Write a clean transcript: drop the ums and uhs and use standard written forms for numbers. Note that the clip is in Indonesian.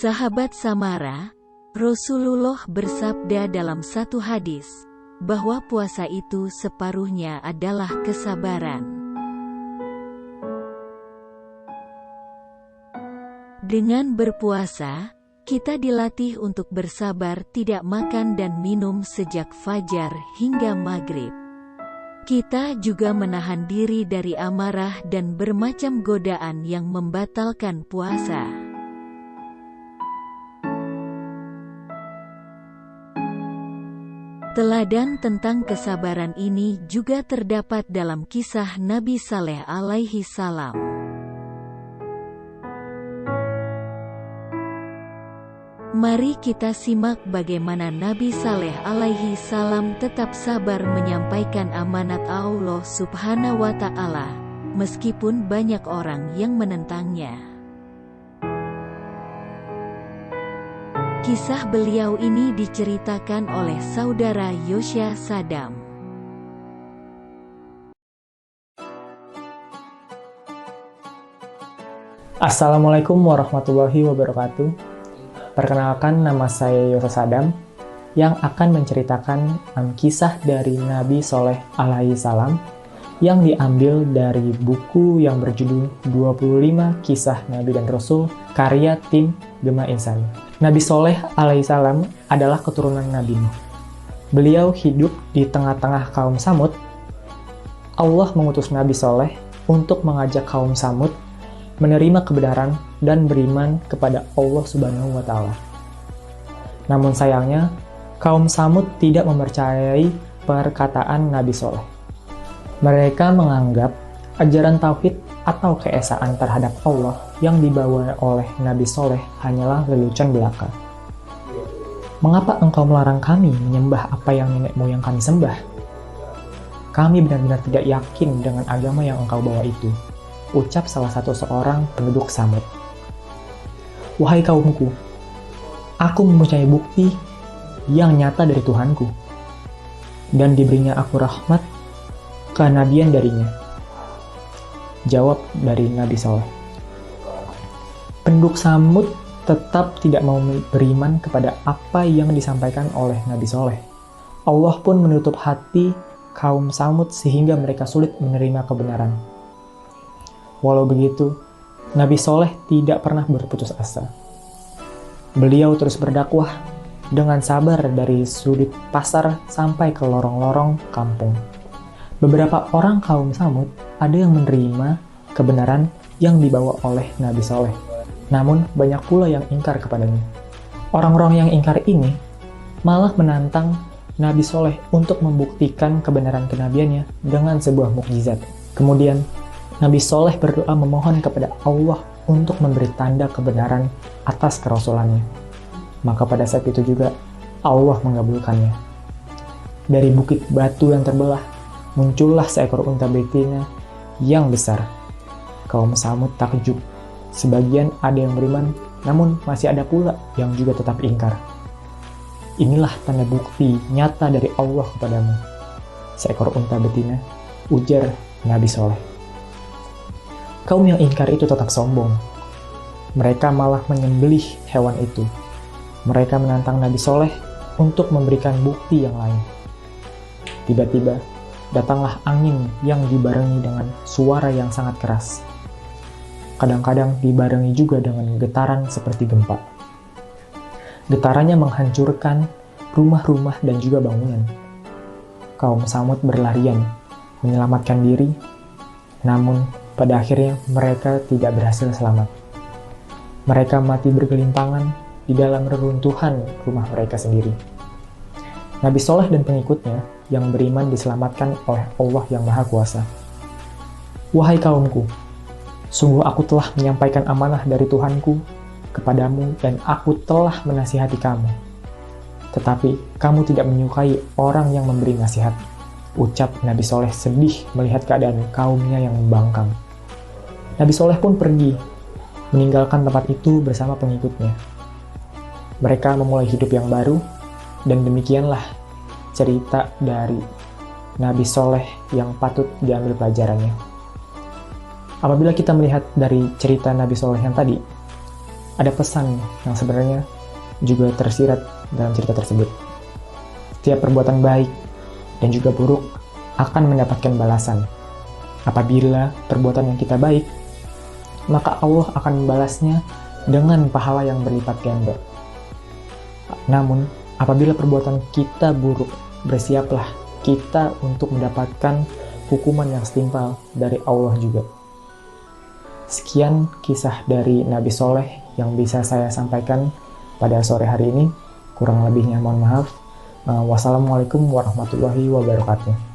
Sahabat Samara, Rasulullah bersabda dalam satu hadis, bahwa puasa itu separuhnya adalah kesabaran. Dengan berpuasa, kita dilatih untuk bersabar tidak makan dan minum sejak fajar hingga maghrib. Kita juga menahan diri dari amarah dan bermacam godaan yang membatalkan puasa. Teladan tentang kesabaran ini juga terdapat dalam kisah Nabi Saleh alaihi salam. Mari kita simak bagaimana Nabi Saleh alaihi salam tetap sabar menyampaikan amanat Allah Subhanahu wa Ta'ala, meskipun banyak orang yang menentangnya. Kisah beliau ini diceritakan oleh saudara Yosya Sadam. Assalamualaikum warahmatullahi wabarakatuh. Perkenalkan, nama saya Yosya Sadam yang akan menceritakan kisah dari Nabi Soleh alaihi salam yang diambil dari buku yang berjudul 25 Kisah Nabi dan Rasul karya tim Gema Insani. Nabi Soleh alaihi salam adalah keturunan Nabi Nuh. Beliau hidup di tengah-tengah kaum Samud. Allah mengutus Nabi Soleh untuk mengajak kaum Samud menerima kebenaran dan beriman kepada Allah Subhanahu wa Ta'ala. Namun sayangnya, kaum Samud tidak mempercayai perkataan Nabi Soleh. Mereka menganggap ajaran tauhid atau keesaan terhadap Allah yang dibawa oleh Nabi Soleh hanyalah lelucon belaka. Mengapa engkau melarang kami menyembah apa yang nenek moyang kami sembah? Kami benar-benar tidak yakin dengan agama yang engkau bawa itu, ucap salah satu seorang penduduk Samud. Wahai kaumku, aku mempunyai bukti yang nyata dari Tuhanku, dan diberinya aku rahmat kenabian darinya. Jawab dari Nabi Soleh. Penduduk Samud tetap tidak mau beriman kepada apa yang disampaikan oleh Nabi Soleh. Allah pun menutup hati kaum Samud sehingga mereka sulit menerima kebenaran. Walau begitu, Nabi Soleh tidak pernah berputus asa. Beliau terus berdakwah dengan sabar dari sudut pasar sampai ke lorong-lorong kampung. Beberapa orang kaum Samud ada yang menerima kebenaran yang dibawa oleh Nabi Soleh. Namun banyak pula yang ingkar kepadanya. Orang-orang yang ingkar ini malah menantang Nabi Soleh untuk membuktikan kebenaran kenabiannya dengan sebuah mukjizat. Kemudian Nabi Soleh berdoa memohon kepada Allah untuk memberi tanda kebenaran atas kerasulannya. Maka pada saat itu juga Allah mengabulkannya. Dari bukit batu yang terbelah, muncullah seekor unta betina yang besar. Kaum Samud takjub. Sebagian ada yang beriman, namun masih ada pula yang juga tetap ingkar. Inilah tanda bukti nyata dari Allah kepadamu, seekor unta betina, ujar Nabi Soleh. Kaum yang ingkar itu tetap sombong. Mereka malah menyembelih hewan itu. Mereka menantang Nabi Soleh untuk memberikan bukti yang lain. Tiba-tiba, datanglah angin yang dibarengi dengan suara yang sangat keras. Kadang-kadang dibarengi juga dengan getaran seperti gempa. Getarannya menghancurkan rumah-rumah dan juga bangunan. Kaum Samud berlarian, menyelamatkan diri, namun pada akhirnya mereka tidak berhasil selamat. Mereka mati bergelimpangan di dalam reruntuhan rumah mereka sendiri. Nabi Soleh dan pengikutnya yang beriman diselamatkan oleh Allah yang Maha Kuasa. Wahai kaumku, sungguh aku telah menyampaikan amanah dari Tuhanku kepadamu dan aku telah menasihati kamu. Tetapi kamu tidak menyukai orang yang memberi nasihat, ucap Nabi Soleh sedih melihat keadaan kaumnya yang membangkang. Nabi Soleh pun pergi, meninggalkan tempat itu bersama pengikutnya. Mereka memulai hidup yang baru, dan demikianlah cerita dari Nabi Soleh yang patut diambil pelajarannya. Apabila kita melihat dari cerita Nabi Soleh yang tadi, ada pesan yang sebenarnya juga tersirat dalam cerita tersebut. Setiap perbuatan baik dan juga buruk akan mendapatkan balasan. Apabila perbuatan yang kita baik, maka Allah akan membalasnya dengan pahala yang berlipat ganda. Namun, apabila perbuatan kita buruk, bersiaplah kita untuk mendapatkan hukuman yang setimpal dari Allah juga. Sekian kisah dari Nabi Soleh yang bisa saya sampaikan pada sore hari ini. Kurang lebihnya mohon maaf. Wassalamualaikum warahmatullahi wabarakatuh.